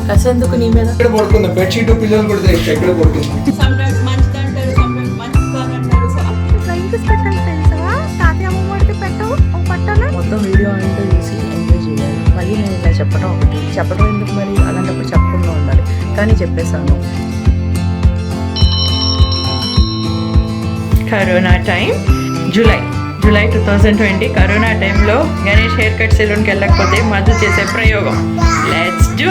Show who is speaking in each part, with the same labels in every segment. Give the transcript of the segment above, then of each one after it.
Speaker 1: కసేందుకు నీ మీద
Speaker 2: ఇక్కడ పడుకుందాం. బెడ్షీట్ పిల్లలు కూడా ఎక్కడ పడుకుందాం.
Speaker 1: మొత్తం వీడియో అంతా చూసి ఎంజాయ్ చేయాలి. మళ్ళీ నేను ఇలా చెప్పడం ఎందుకు మరి, అలాంటప్పుడు చెప్పకుండా ఉండాలి. కానీ చెప్పేశాను. కరోనా టైం జూలై 2020 కరోనా టైంలో గణేష్ హెయిర్ కట్ సెలూన్కి వెళ్ళకపోతే మధు చేసే ప్రయోగం. Let's do.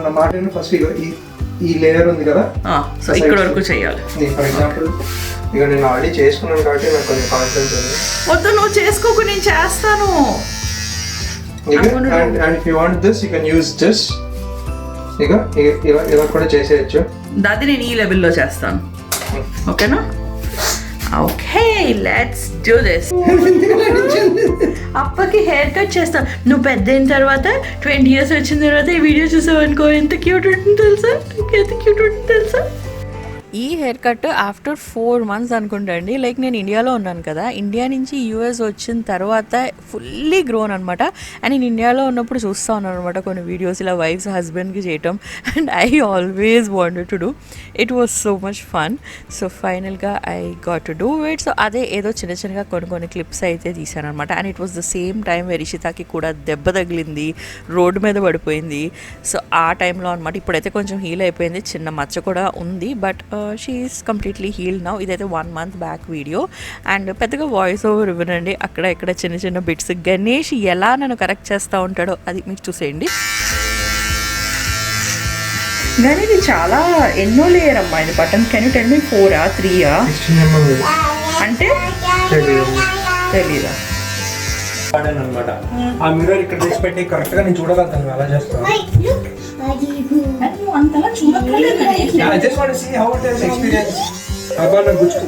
Speaker 2: నా మాట ఫస్ట్ ఈ లేయర్ ఉంది కదా,
Speaker 1: సో ఇక్కడ వరకు చేయాలి.
Speaker 2: ఫర్ ఎగ్జాంపుల్ ఇక నేను ఆల్రెడీ చేసుకున్నాను కాబట్టి నాకు కొంచెం కాన్ఫిడెన్స్ ఉంది.
Speaker 1: వద్దు, నువ్వు చేసుకోకు, నేను చేస్తాను.
Speaker 2: And if you want this you can use this. ఇక ఇలా కూడా చేసేయచ్చు.
Speaker 1: దాది నేను ఈ లెవెల్లో చేస్తాను. ఓకేనా? Okay, let's do this. అప్పకి హెయిర్ కట్ చేస్తాను. నువ్వు పెద్ద అయిన తర్వాత 20 years వచ్చిన తర్వాత ఈ వీడియో చూసావు అనుకో, ఎంత క్యూట్ ఉంటుంది తెలుసా? ఎంత క్యూట్ ఉంటుంది తెలుసా? ఈ హెయిర్ కట్ ఆఫ్టర్ 4 months అనుకుంటా అండి. లైక్ నేను ఇండియాలో ఉన్నాను కదా, ఇండియా నుంచి యూఎస్ వచ్చిన తర్వాత ఫుల్లీ గ్రోన్ అనమాట. అండ్ నేను ఇండియాలో ఉన్నప్పుడు చూస్తూ ఉన్నాను అనమాట కొన్ని వీడియోస్ ఇలా వైఫ్స్ హస్బెండ్కి చేయటం. And I always wanted to do. It was so much fun. So ఫైనల్గా I got to do it. So అదే ఏదో చిన్నగా కొన్ని క్లిప్స్ అయితే తీసాను అనమాట. And it was the same time వెరిషితాకి కూడా దెబ్బ తగిలింది, రోడ్డు మీద పడిపోయింది. సో ఆ టైంలో అనమాట. ఇప్పుడైతే కొంచెం హీల్ అయిపోయింది, చిన్న మచ్చ కూడా ఉంది, but she is completely healed now. ఇదైతే 1 month బ్యాక్ వీడియో. అండ్ పెద్దగా వాయిస్ ఓవర్ ఇవ్వనండి, అక్కడ ఇక్కడ చిన్న బిట్స్. గణేష్ ఎలా నన్ను కరెక్ట్ చేస్తూ ఉంటాడో అది మీరు చూసేయండి. కానీ ఇది చాలా ఎన్నో లేయర్ అమ్మా ఇది button. Can you tell me 4 3 అంటే తెలీదా
Speaker 2: అనమాట. ఆ మిర్రర్ ఇక్కడ తీసి పెట్టి కరెక్ట్ గా నేను చూడగలుగుతాను అలా చేస్తాను.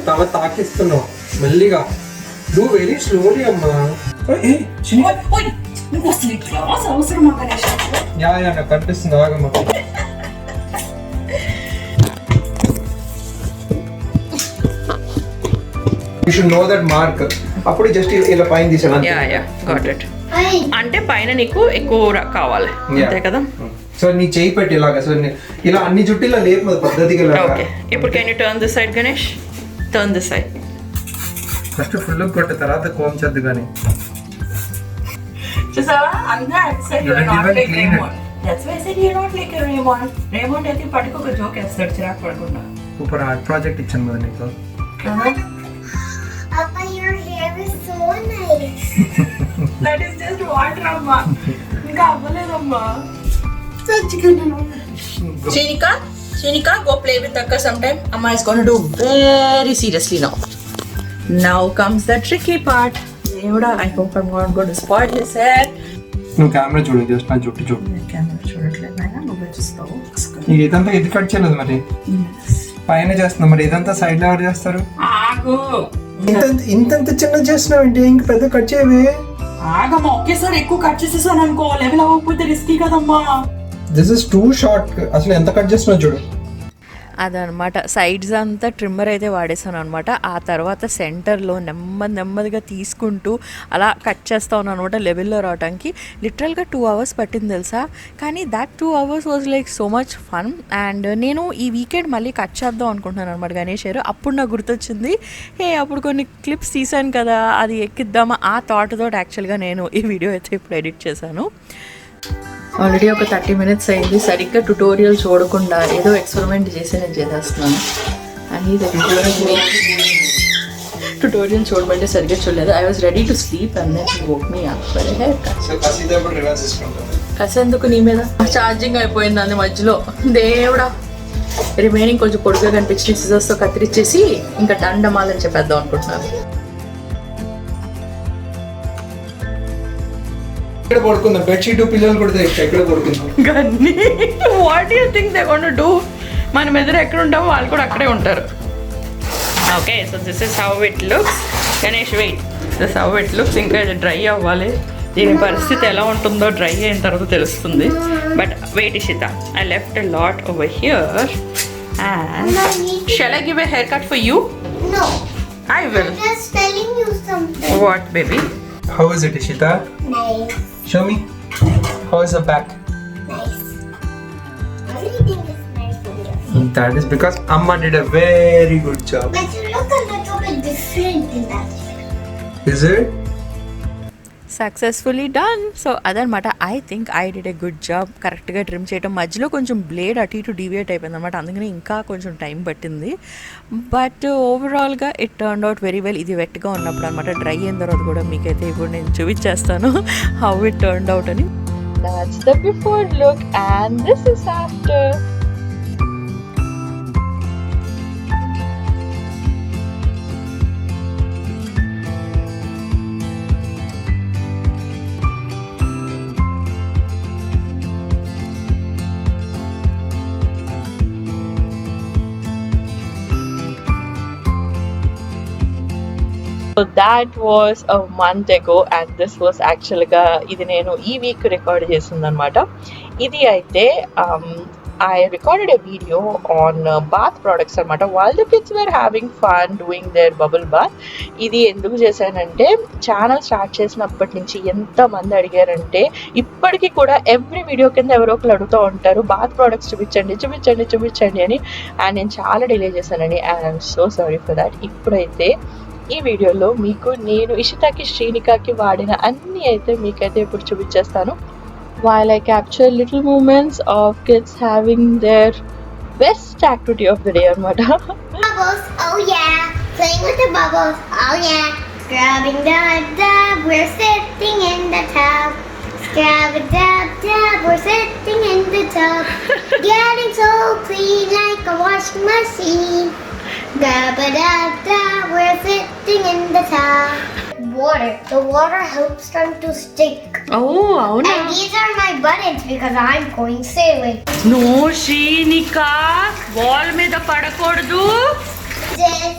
Speaker 2: తల తాకిస్తున్నావు మెల్లిగా. డూ వెరీ స్లోలీ అమ్మా. నాకు కనిపిస్తుంది ఆగమ్మా. You should know that mark. అప్పుడు జస్ట్ ఇలా పైన తీసాను.
Speaker 1: Got it. అంటే పైన నీకు ఎక్కువ కావాలి అంతే కదా.
Speaker 2: సో నీ చేయి పెట్టి ఇలాగా. సో ఇలా అన్ని జుట్టు ఇలా లేపు పద్ధతిగా.
Speaker 1: ఓకే, ఇప్పుడు can you turn this side Ganesh? Turn this side.
Speaker 2: First full కొట్ట తర్వాత కోమ్ చేద్దు కానీ.
Speaker 1: చూసావా అంతా excite you are not like Raymond. That's why I said you are not like Raymond. Raymond అయితే పట్టుకోక జోక్ వేస్తాడు చిరాకు పడకుండా.
Speaker 2: సూపర్ ఆర్ట్ ప్రాజెక్ట్ ఇచ్చాను కదా నీకు.
Speaker 3: Papa, your hair is so nice.
Speaker 1: That is just water, Amma. ఇంకా అవ్వలేదమ్మా. Shinika, go play with Akka sometime. Amma is going to do very seriously now. Now comes the tricky part. Devuda, I hope I'm not going to spoil his hair.
Speaker 2: నువ్వు camera చూడు, just నా జుట్టు చూడు.
Speaker 1: Camera చూడట్లేదు నాయనా, నువ్వే చూస్తావు.
Speaker 2: ఇదంతా ఇది కట్ చేయలేదు మరి, పైన చేస్తున్నా. మరి ఇదంతా సైడ్ లో ఎవరు చేస్తారు?
Speaker 1: ఆగు.
Speaker 2: ఇంత చిన్న చేస్తున్నావు ఏంటి? ఇంక పెద్ద కట్ చేయవే.
Speaker 1: ఆగమ్మా, ఒకేసారి ఎక్కువ కట్ చేసేసాను అనుకో, లెవెల్ అవ్వకపోతే రిస్కీ కదమ్మా.
Speaker 2: This is two short. అసలు ఎంత కట్ చేస్తున్నావు చూడు.
Speaker 1: అదనమాట, సైడ్స్ అంతా ట్రిమ్మర్ అయితే వాడేసాను అనమాట. ఆ తర్వాత సెంటర్లో నెమ్మదిగా తీసుకుంటూ అలా కట్ చేస్తా ఉన్నాను అనమాట లెవెల్లో రావడానికి. లిటరల్గా 2 hours పట్టింది తెలుసా. కానీ that 2 hours was like so much fun. And నేను ఈ వీకెండ్ మళ్ళీ కట్ చేద్దాం అనుకుంటున్నాను అనమాట గణేష్ గారు. అప్పుడు నాకు గుర్తొచ్చింది, అప్పుడు కొన్ని క్లిప్స్ తీసాను కదా, అది ఎక్కిద్దామా ఆ థాట్ తోటి యాక్చువల్గా నేను ఈ వీడియో అయితే ఇప్పుడు ఎడిట్ చేశాను. ఆల్రెడీ ఒక 30 minutes అయింది. సరిగ్గా ట్యుటోరియల్ చూడకుండా ఏదో ఎక్స్పెరిమెంట్ చేసి నేను చేసేస్తున్నాను. అని ట్యుటోరియల్ చూడమంటే సరిగ్గా చూడలేదు. I was ready to sleep and then woke me up for a haircut. కసేందుకు నీ మీద ఛార్జింగ్ అయిపోయింది అంది మధ్యలో. దేవుడా, రిమైనింగ్ కొంచెం పొడుగ్గా కనిపించిన సిజర్స్తో కత్తిరించేసి ఇంకా దండమాలని చెప్పేద్దాం అనుకుంటున్నాను.
Speaker 2: ఇక్కడ పడుకుందాం. బెడ్షీట్ పిల్లలు కూడా ఎక్కడ పడుకుందాం.
Speaker 1: What you think they gonna do? మనం ఎదురు ఎక్కడ ఉంటామో వాళ్ళు కూడా అక్కడే ఉంటారు. Okay, so this is how it looks. Ganesh wait, this how it looks. ఇంకా ఇది డ్రై అవ్వాలి. దీని పరిస్థితి ఎలా ఉంటుందో డ్రై అయిన తర్వాత తెలుస్తుంది. But wait Ishita, I left a lot over here and shall I give a haircut for you?
Speaker 3: No.
Speaker 1: I will.
Speaker 3: I'm just telling you something.
Speaker 1: What, baby?
Speaker 2: How is it, Ishita?
Speaker 3: Nice.
Speaker 2: Show me. How is the back?
Speaker 3: Nice. Everything is nice here.
Speaker 2: That is because Amma did a very good job.
Speaker 3: But you look a little bit different in that hair.
Speaker 2: Is it?
Speaker 1: Successfully done. So అదనమాట. I think I did a good job. కరెక్ట్గా trim చేయడం, మధ్యలో కొంచెం blade అటు ఇటు deviate అయిపోయింది అనమాట, అందుకని ఇంకా కొంచెం టైం పట్టింది. బట్ ఓవరాల్గా it turn out very well. ఇది వెట్గా ఉన్నప్పుడు అనమాట, డ్రై అయిన తర్వాత కూడా మీకైతే ఇప్పుడు నేను చూపించేస్తాను హౌ ఇట్ టర్న్ అవుట్ అని. That's the before look and this is after. So that was a month ago and this was actually ఇది నేను ఈ వీక్ రికార్డ్ చేసింది అనమాట. ఇది అయితే I recorded a video on bath products అనమాట while the kids were having fun doing their bubble bath. ఇది ఎందుకు చేశానంటే, ఛానల్ స్టార్ట్ చేసినప్పటి నుంచి ఎంతమంది అడిగారంటే, ఇప్పటికీ కూడా ఎవ్రీ వీడియో కింద ఎవరో ఒకరు అడుగుతూ ఉంటారు బాత్ ప్రోడక్ట్స్ చూపించండి చూపించండి చూపించండి అని. అండ్ నేను చాలా డిలే చేశానండి and I'm so sorry for that. ఇప్పుడైతే ఈ వీడియోలో మీకు నేను ఇషితాకి శ్రీనికాకి వాడిన అన్నీ అయితే మీకైతే ఇప్పుడు చూపించేస్తాను. while I capture little moments of kids having their best activity of the day అనమాట.
Speaker 3: Bubbles, oh yeah. Playing with the bubbles, oh yeah. Scrubbing dub dub, we're sitting in the tub. Scrubbing dub dub, we're sitting in the tub. Getting so clean like a washing machine. Dub dub dub, we're sitting in the tub. Water. The water helps them to stick.
Speaker 1: Oh, అవునా?
Speaker 3: And these are my buttons because I'm going sailing.
Speaker 1: No, Srinika, wall మీద పడకూడదు.
Speaker 3: This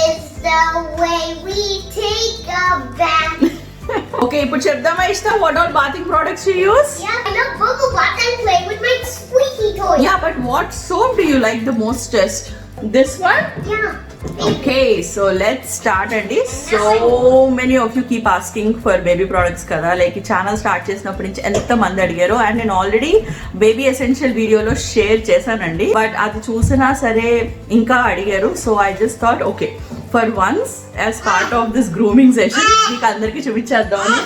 Speaker 3: is the way we take a bath.
Speaker 1: Okay, ఇప్పుడు చెప్దామా ఇష్టం what all bathing products you use?
Speaker 3: Yeah, I love bubble bath and play with my squeaky toy.
Speaker 1: Yeah, but what soap do you like the mostest? This one?
Speaker 3: Yeah.
Speaker 1: Okay, so let's start అండి. So many of you keep asking for baby products కదా, like ఈ channel start చేసినప్పటి నుంచి ఎంత మంది అడిగారు. And నేను already baby essential వీడియోలో షేర్ చేశానండి, బట్ అది చూసినా సరే ఇంకా అడిగారు. So I just thought okay, for once as part of this grooming session మీకు అందరికీ చూపించేద్దామని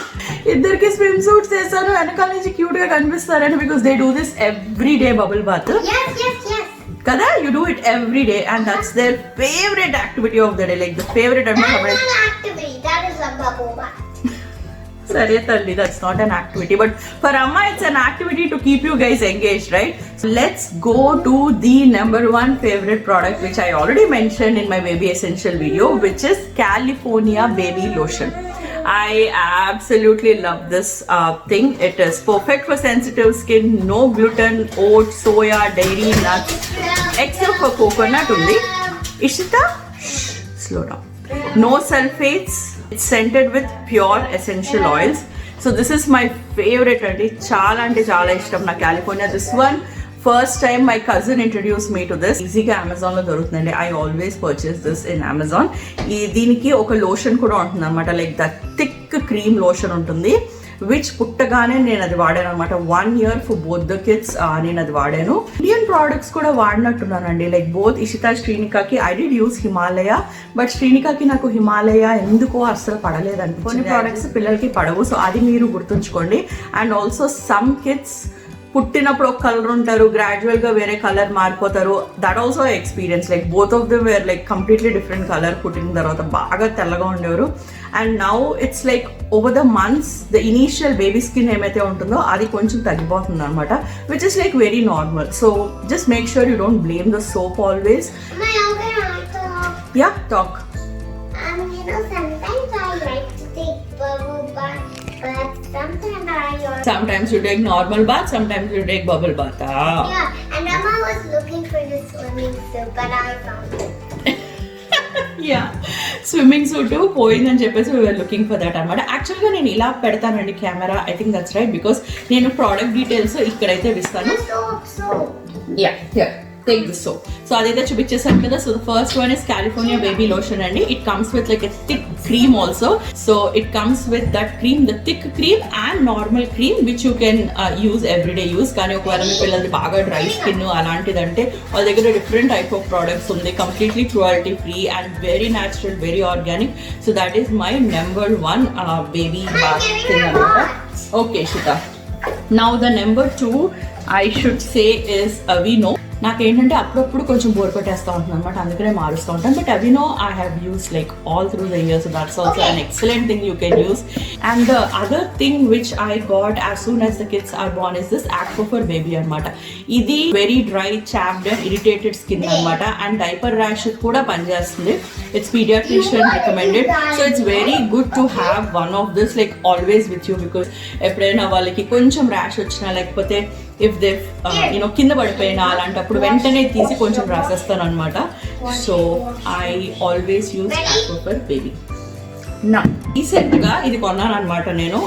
Speaker 1: ఇద్దరికి స్విమ్ సూట్స్ వేసాను. వెనకాల నుంచి క్యూట్ గా కనిపిస్తారని, because they do this every day bubble bath
Speaker 3: Yes.
Speaker 1: kada, you do it every day and that's their favorite activity of the day, like the favorite
Speaker 3: That is not an activity. That is a bubble bath.
Speaker 1: Sorry Talli, that's not an activity, but for Amma it's an activity to keep you guys engaged, right? So let's go to the number one favorite product which I already mentioned in my baby essential video, which is California baby lotion. I absolutely love this thing. It is perfect for sensitive skin, no gluten, oats, soya, dairy, nuts, except for coconut only. Ishita, slow down. No sulfates. It's scented with pure essential oils. So this is my favorite ante chala ishtam na California. This one first time my cousin introduced me to this. Easy-ga Amazon lo dorutundandi. I always purchase this in Amazon. దీనికి ఒక lotion కూడా ఉంటుంది అనమాట, like the thick cream lotion ఉంటుంది, which పుట్టగానే నేను అది వాడాను అనమాట. 1 year for both the kids నేను అది వాడాను. ఇండియన్ ప్రోడక్ట్స్ కూడా వాడినట్టున్నానండి, లైక్ బోత్ ఇషితా శ్రీనికాకి I did use Himalaya, but శ్రీనికాకి నాకు హిమాలయ ఎందుకో అస్సలు పడలేదండి. కొన్ని ప్రోడక్ట్స్ పిల్లలకి పడవు, సో అది మీరు గుర్తుంచుకోండి. అండ్ ఆల్సో సమ్ కిడ్స్ పుట్టినప్పుడు ఒక కలర్ ఉంటారు, గ్రాడ్యువల్గా వేరే కలర్ మారిపోతారు. That also experience, like both of them were like completely different colour. పుట్టిన తర్వాత బాగా తెల్లగా ఉండేవారు, and now it's like over the months the initial baby skin ఏమైతే ఉంటుందో అది కొంచెం తగ్గిపోతుంది అనమాట, which is like very normal. So just make sure you don't blame the soap always. Yeah, talk.
Speaker 3: Sometimes I like to take bubble bath, but sometimes
Speaker 1: Sometimes you take normal bath, sometimes you take bubble bath.
Speaker 3: Yeah, and Emma was looking for the swimming suit, but I found it.
Speaker 1: Yeah swimming suit పోయిందని చెప్పేసి we are looking for that అనమాట. యాక్చువల్గా నేను ఇలా పెడతానండి camera, I think that's right, because నేను product details ఇక్కడైతే ఇస్తాను. Yeah take this soap. So అదైతే చూపించేసాను కదా. So the first one is California baby lotion అండి. It comes with like a thick cream also. So it comes with that cream, the thick cream and normal cream which you can use everyday use. కానీ ఒకవేళ మీ పిల్లలది బాగా dry skin అలాంటిదంటే వాళ్ళ దగ్గర different type of products ఉంది, completely cruelty free and very natural, very organic. So that is my number 1 baby bath thing అనమాట. Okay శిత, now the number 2 I should say is Aveeno. నాకేంటంటే అప్పుడప్పుడు కొంచెం bore కొట్టేస్తూ ఉంటుంది అనమాట, అందుకనే మారుస్తూ ఉంటాను. But Aveeno I have used like all through the years, so that's also an excellent thing you can use. And the other thing which I got as soon as the kids are born is this Aquaphor baby అనమాట. ఇది very dry, chapped and irritated skin అనమాట, and diaper rash కూడా పనిచేస్తుంది. It's pediatrician recommended, so it's very good to have one of this like always with you, because ఎప్పుడైనా వాళ్ళకి కొంచెం rash వచ్చినా లేకపోతే ఇఫ్ దే కింద పడిపోయినా అలాంటప్పుడు వెంటనే తీసి కొంచెం రాసేస్తాను అనమాట. So I always use Aquaphor baby. నా రీసెంట్గా ఇది కొన్నాను అనమాట నేను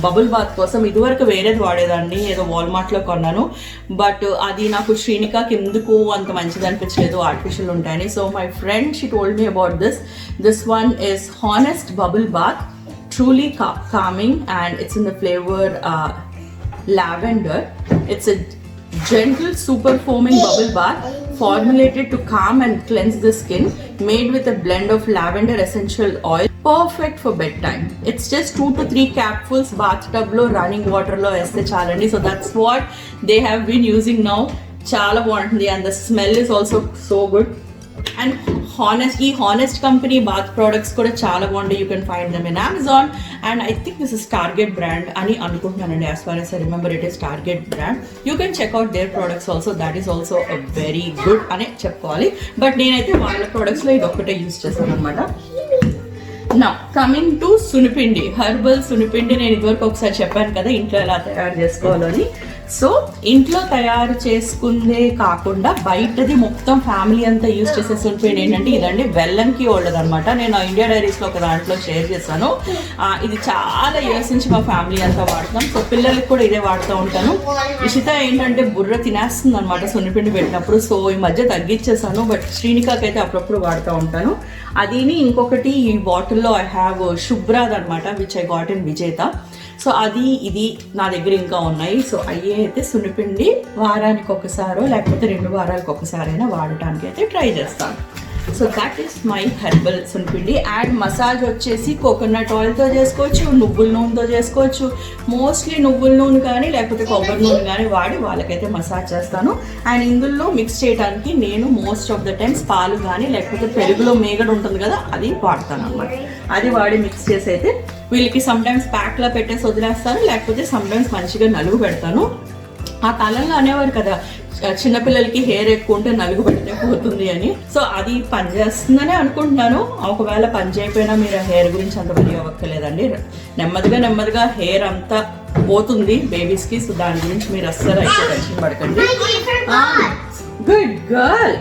Speaker 1: బబుల్ బాత్ కోసం. ఇదివరకు వేరేది వాడేదాన్ని, ఏదో వాల్మార్ట్లో కొన్నాను. బట్ అది నాకు శ్రీనికాకి ఎందుకు అంత మంచిది అనిపించలేదు, ఆర్టిఫిషియల్ ఉంటాయని. So my friend she told me about this one is honest bubble bath, truly calming, and it's in the flavor lavender. It's a gentle super foaming bubble bath formulated to calm and cleanse the skin, made with a blend of lavender essential oil, perfect for bedtime. It's just 2 to 3 capsules bathtub lo running water lo este chalandi. So that's what they have been using now. Chala bagundi, and the smell is also so good. And Honest company bath products kuda chala bagundi. You can find them in Amazon, and I think this is Target brand ani anukuntunnanandi. As far as I remember, it is Target brand. You can check out their products also. That is also a very good ane cheppali. But nenaithe vaalla products lo idokkate use chestanu anamata. Now coming to Sunipindi, herbal Sunipindi. నేను ఇదివరకు ఒకసారి చెప్పాను కదా ఇంట్లో ఎలా తయారు చేసుకోవాలని. So ఇంట్లో తయారు చేసుకుందే కాకుండా బయటది మొత్తం ఫ్యామిలీ అంతా యూజ్ చేసే సునిపిండి ఏంటంటే ఇదండి, బెల్లంకి వాళ్ళదనమాట. నేను ఇండియా డైరీస్లో ఒక దాంట్లో షేర్ చేశాను. ఇది చాలా ఇయర్స్ నుంచి మా ఫ్యామిలీ అంతా వాడుతాం. సో పిల్లలకి కూడా ఇదే వాడుతూ ఉంటాను. ఇషిత ఏంటంటే బుర్ర తినేస్తుంది అనమాట సునిపిండి పెట్టినప్పుడు. సో ఈ మధ్య తగ్గించేసాను, బట్ శ్రీనికాకి అయితే అప్పుడప్పుడు వాడుతూ ఉంటాను. అదిని ఇంకొకటి ఈ బాటిల్లో ఐ హ్యావ్ శుభ్రాద్ అనమాట, విచ్ ఐ గాట్ ఇన్ విజేత. సో అది ఇది నా దగ్గర ఇంకా ఉన్నాయి. సో అయ్యే అయితే సునిపిండి వారానికి ఒకసారో లేకపోతే 2 వారాలకు ఒకసారైనా వాడటానికి అయితే ట్రై చేస్తాను. So that is my herbal సునిపిండి. అండ్ మసాజ్ వచ్చేసి కోకోనట్ ఆయిల్తో చేసుకోవచ్చు, నువ్వుల నూనెతో చేసుకోవచ్చు. మోస్ట్లీ నువ్వుల నూనె కానీ లేకపోతే కొబ్బరి నూనె కానీ వాడి వాళ్ళకైతే మసాజ్ చేస్తాను. అండ్ ఇందులో మిక్స్ చేయడానికి నేను మోస్ట్ ఆఫ్ ద టైమ్స్ పాలు కానీ లేకపోతే పెరుగులో మేగడ ఉంటుంది కదా, అది వాడతాను అనమాట. అది వాడి మిక్స్ చేసి అయితే వీళ్ళకి సమ్టైమ్స్ ప్యాక్లో పెట్టేసి వదిలేస్తాను, లేకపోతే సమ్టైమ్స్ మంచిగా నలుగు పెడతాను. ఆ కాలంలో అనేవారు కదా చిన్నపిల్లలకి హెయిర్ ఎక్కువ ఉంటే నలుగు పెడితే పోతుంది అని. సో అది పనిచేస్తుందని అనుకుంటున్నాను. ఒకవేళ పని చేయకపోయినా మీరు ఆ హెయిర్ గురించి అంత వరి అవ్వక్కర్లేదండి. నెమ్మదిగా హెయిర్ అంతా పోతుంది బేబీస్కి. సో దాని గురించి మీరు అస్సలు అయితే టెన్షన్ పడకండి. Good girl.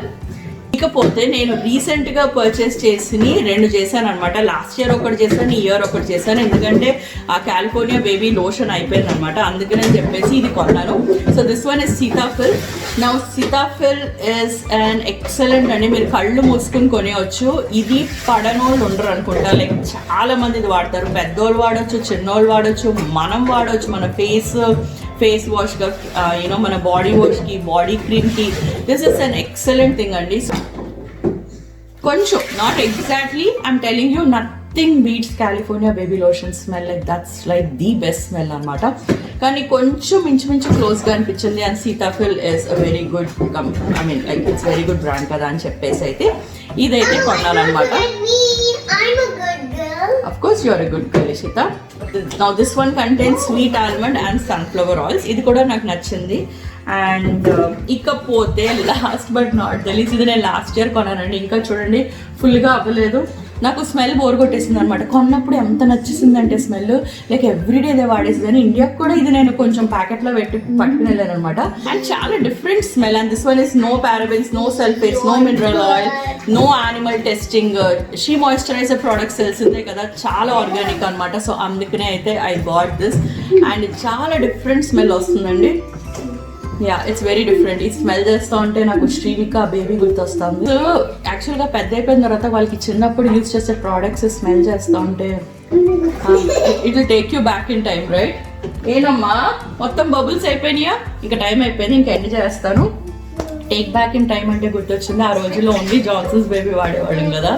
Speaker 1: ఇకపోతే నేను రీసెంట్గా పర్చేస్ చేసి 2 చేశాను అనమాట. లాస్ట్ ఇయర్ ఒకటి చేశాను, ఈ ఇయర్ ఒకటి చేశాను. ఎందుకంటే ఆ కాలిఫోర్నియా బేబీ లోషన్ అయిపోయింది అనమాట, అందుకని చెప్పేసి ఇది కొన్నాను. So this one is Cetaphil. Now Cetaphil is an excellent అండి. మీరు కళ్ళు మూసుకుని కొనేవచ్చు. ఇది పడనోళ్ళు ఉండరు అనుకుంటా, లైక్ చాలా మంది ఇది వాడతారు. పెద్దోళ్ళు వాడచ్చు, చిన్నోళ్ళు వాడచ్చు, మనం వాడవచ్చు. మన ఫేస్ వాష్గా మన బాడీ వాష్కి, బాడీ క్రీమ్కి this is an excellent thing అండి. కొంచెం not exactly, I'm telling you, nothing beats California baby lotion smell. Like that's like the best smell అనమాట. కానీ కొంచెం ఇంచుమించు క్లోజ్గా అనిపించింది. And Cetaphil is a very good like it's very good brand కదా అని చెప్పేసి అయితే ఇదైతే కొనాలన్నమాట. Of course you are a good girl, Ishita. Now this one contains sweet almond and sunflower oils. ఇది కూడా నాకు నచ్చింది. అండ్ ఇకపోతే last but not the least, ఇది నేను లాస్ట్ ఇయర్ కొన్నానండి. ఇంకా చూడండి ఫుల్గా అవ్వలేదు. నాకు స్మెల్ బోర్ కొట్టేసింది అనమాట. కొన్నప్పుడు ఎంత నచ్చేసింది అంటే స్మెల్ లైక్ ఎవ్రీడే ఇదే వాడేసిందని. ఇండియాకి కూడా ఇది నేను కొంచెం ప్యాకెట్లో పట్టుకుని వెళ్ళాను అనమాట. అండ్ చాలా different smell. And this one is no parabens, no sulphates, no mineral oil, no animal testing. Shea moisturiser products తెలిసిందే కదా, చాలా ఆర్గానిక్ అనమాట. సో అందుకనే అయితే ఐ బాట్ దిస్. అండ్ చాలా డిఫరెంట్ స్మెల్ వస్తుందండి. Yeah, it's very different. ఈ smell చేస్తూ ఉంటే నాకు శ్రీనిక బేబీ గుర్తొస్తుంది. సో యాక్చువల్గా పెద్ద అయిపోయిన తర్వాత వాళ్ళకి చిన్నప్పుడు యూజ్ చేసే ప్రోడక్ట్స్ స్మెల్ చేస్తూ ఉంటే it will take you back in time, right? ఏనమ్మా మొత్తం బబుల్స్ అయిపోయినాయా? ఇంకా టైం అయిపోయింది, ఇంకా ఎండ్ చేస్తాను. టేక్ బ్యాక్ ఇన్ టైం అంటే గుర్తొచ్చింది, ఆ రోజుల్లో ఓన్లీ జాన్సన్స్ బేబీ వాడేవాళ్ళం కదా.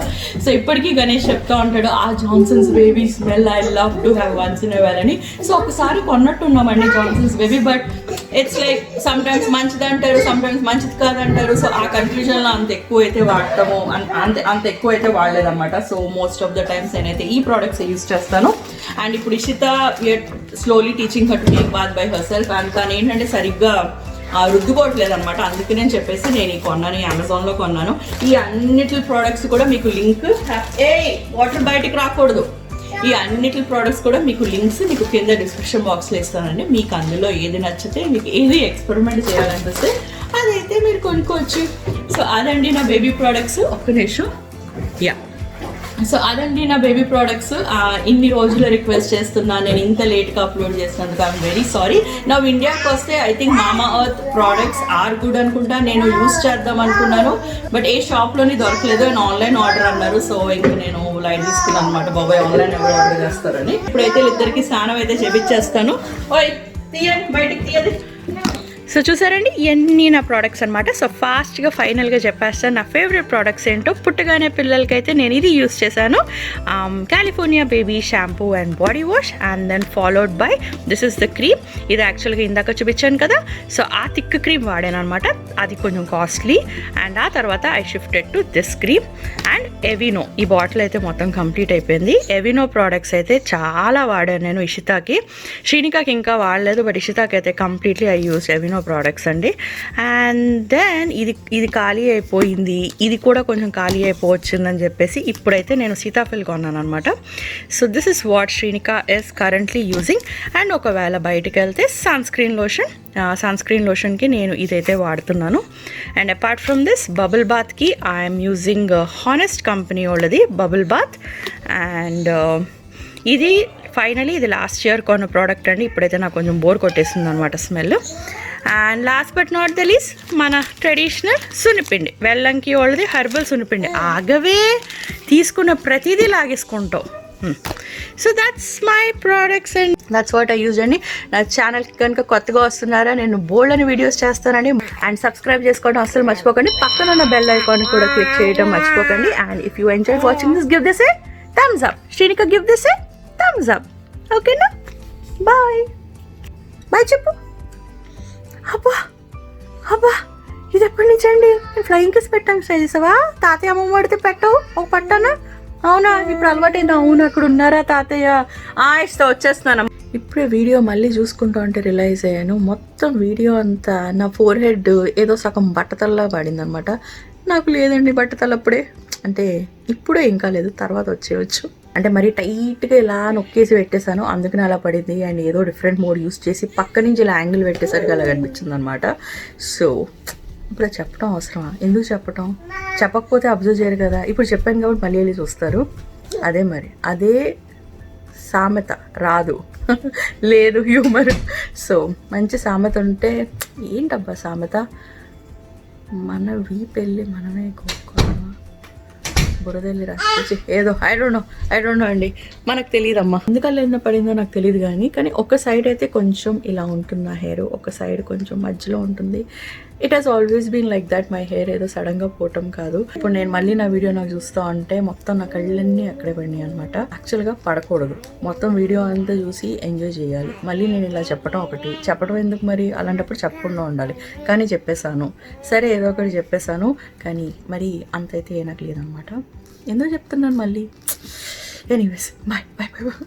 Speaker 1: సో ఇప్పటికీ గణేష్ చెప్తా ఉంటాడు, ఆ Johnson's baby smell I love to have once in a while అని. సో ఒకసారి కొన్నట్టున్నామండి Johnson's baby, but it's like some times మంచిది అంటారు, సమ్ టైమ్స్ మంచిది కాదంటారు. సో ఆ కన్ఫ్యూజన్లో అంత ఎక్కువ అయితే వాడతాము, అంత ఎక్కువ అయితే వాడలేదన్నమాట. So most of the times నేనైతే ఈ ప్రోడక్ట్స్ యూజ్ చేస్తాను. అండ్ ఇప్పుడు Ishita slowly teaching her to take bath by her self. And తను ఏంటంటే సరిగ్గా రుద్దుకోవట్లేదు అనమాట. అందుకనే చెప్పేసి నేను ఈ కొన్నాను, ఈ అమెజాన్లో కొన్నాను. ఈ అన్నిటి ప్రోడక్ట్స్ కూడా మీకు లింక్, వాటర్ బయటికి రాకూడదు, ఈ అన్నిటి ప్రోడక్ట్స్ కూడా మీకు లింక్స్ మీకు కింద డిస్క్రిప్షన్ బాక్స్లో ఇస్తానండి. మీకు అందులో ఏది నచ్చితే, మీకు ఏది ఎక్స్పెరిమెంట్ చేయాలనిపిస్తే అదైతే మీరు కొనుక్కోవచ్చు. సో అదండి నా బేబీ ప్రోడక్ట్స్. ఒక్క నిమిషం. యా, సో అదండి నా బేబీ ప్రోడక్ట్స్. ఇన్ని రోజులు రిక్వెస్ట్ చేస్తున్నాను, నేను ఇంత లేట్గా అప్లోడ్ చేసినందుకు ఐఎమ్ వెరీ సారీ. నా ఇండియాకి వస్తే ఐ థింక్ మామా ఎర్త్ ప్రోడక్ట్స్ ఆర్ గుడ్ అనుకుంటా. నేను యూస్ చేద్దాం అనుకున్నాను, బట్ ఏ షాప్లోని దొరకలేదు. అండ్ ఆన్లైన్ ఆర్డర్ అన్నారు. సో ఇంకా నేను లైట్ తీసుకున్నాను అనమాట, బాబాయ్ ఆన్లైన్ ఎవరు ఆర్డర్ చేస్తారని. ఇప్పుడైతే ఇద్దరికి స్నానం అయితే చేపించేస్తాను. ఓయ్ తీయండి, బయటికి తీయది. సో చూసారండి, ఇవన్నీ నా ప్రోడక్ట్స్ అనమాట. సో ఫాస్ట్గా ఫైనల్గా చెప్పేస్తాను నా ఫేవరెట్ ప్రోడక్ట్స్ ఏంటో. పుట్టగానే పిల్లలకైతే నేను ఇది యూస్ చేశాను, California baby shampoo and body wash. And then followed by this is the cream. ఇది యాక్చువల్గా ఇందాక చూపించాను కదా, సో ఆ థిక్ క్రీమ్ వాడాను అనమాట. అది కొంచెం కాస్ట్లీ. అండ్ ఆ తర్వాత I shifted to this cream and ఎవినో. ఈ బాటిల్ అయితే మొత్తం కంప్లీట్ అయిపోయింది. ఎవినో ప్రోడక్ట్స్ అయితే చాలా వాడాను నేను ఇషితాకి. శ్రీనికాకి ఇంకా వాడలేదు, బట్ ఇషితాకి అయితే కంప్లీట్లీ ఐ యూస్ ఎవినో ప్రోడక్ట్స్ అండి. అండ్ దెన్ ఇది ఖాళీ అయిపోయింది, ఇది కూడా కొంచెం ఖాళీ అయిపోవచ్చిందని చెప్పేసి ఇప్పుడైతే నేను సీతాఫల్ కొన్నాను అనమాట. So this is what Srinika is currently using. And ఒకవేళ బయటికి వెళ్తే సన్ స్క్రీన్ లోషన్కి నేను ఇదైతే వాడుతున్నాను. And apart from this bubble బాత్కి ఐఎమ్ యూజింగ్ హానెస్ట్ కంపెనీ వాళ్ళది బబుల్ బాత్. అండ్ ఇది ఫైనలీ ఇది లాస్ట్ ఇయర్ కొన్న ప్రోడక్ట్ అండి. ఇప్పుడైతే నాకు కొంచెం బోర్ కొట్టేస్తుంది అనమాట smell. And last but not the least మన ట్రెడిషనల్ సున్నిపిండి, వెల్లంకి వాళ్ళది హెర్బల్ సున్నిపిండి. ఆగవే, తీసుకున్న ప్రతిదీ లాగేసుకుంటాం. So that's my products and that's what I use అండి. నా ఛానల్కి కనుక కొత్తగా వస్తున్నారా, నేను బోల్డ్ అని వీడియోస్ చేస్తానండి. అండ్ సబ్స్క్రైబ్ చేసుకోవడం అస్సలు మర్చిపోకండి. పక్కన ఉన్న బెల్ ఐకాన్ కూడా క్లిక్ చేయడం మర్చిపోకండి. And if you enjoy watching this, give this a thumbs up. Shrinika, give this a thumbs up. ఓకేనా? బాయ్ బాయ్ చెప్పు. అబ్బా ఇది ఎప్పటి నుంచి అండి? నేను ఫ్లయింగ్ కిస్ పెట్టాను, ట్రై చేసావా? తాతయ్య అమ్మ పడితే పెట్టవు, ఒక పట్టానా? అవునా, ఇప్పుడు అలవాటైంది. అవును, అక్కడ ఉన్నారా తాతయ్య? ఇస్తా, వచ్చేస్తున్నాను. ఇప్పుడే వీడియో మళ్ళీ చూసుకుంటూ ఉంటే రియలైజ్ అయ్యాను, మొత్తం వీడియో అంతా నా ఫోర్ హెడ్ ఏదో సగం బట్టతల్లా పడింది అనమాట. నాకు లేదండి బట్టతల అప్పుడే, అంటే ఇప్పుడే ఇంకా లేదు, తర్వాత వచ్చేయచ్చు. అంటే మరీ టైట్గా ఇలా నొక్కేసి పెట్టేశాను, అందుకని అలా పడింది. అండ్ ఏదో డిఫరెంట్ మోడ్ యూస్ చేసి పక్క నుంచి ఇలా యాంగిల్ పెట్టేసరికి అలా కనిపించింది అనమాట. సో ఇప్పుడు చెప్పడం అవసరమా? ఎందుకు చెప్పటం? చెప్పకపోతే అబ్జర్వ్ చేయరు కదా. ఇప్పుడు చెప్పాను కాబట్టి మళ్ళీ వెళ్ళి చూస్తారు. అదే మరి, అదే సామెత రాదు లేదు హ్యూమర్. సో మంచి సామెత ఉంటే, ఏంటబ్బా సామెత, మన వీపెళ్ళి మనమే కోరుకోవాలమ్మా, బురదెళ్ళి రాసి ఏదో ఐ డోంట్ నో అండి, మనకు తెలియదమ్మా. ఎందుకల్లా ఎంత పడిందో నాకు తెలియదు. కానీ ఒక సైడ్ అయితే కొంచెం ఇలా ఉంటుంది నా హెయిర్, ఒక సైడ్ కొంచెం మధ్యలో ఉంటుంది. It has always been like that. My hair ఏదో సడన్గా పోవటం కాదు. ఇప్పుడు నేను మళ్ళీ నా వీడియో నాకు చూస్తూ ఉంటే మొత్తం నా కళ్ళన్నీ అక్కడే పడినాయి అనమాట. యాక్చువల్గా పడకూడదు, మొత్తం వీడియో అంతా చూసి ఎంజాయ్ చేయాలి. మళ్ళీ నేను ఇలా చెప్పడం ఎందుకు మరి? అలాంటప్పుడు చెప్పకుండా ఉండాలి. కానీ చెప్పేశాను, సరే ఏదో ఒకటి చెప్పేశాను, కానీ మరి అంత అయితే నాకు లేదనమాట. ఎందుకు చెప్తున్నాను మళ్ళీ? Anyways, bye bye bye.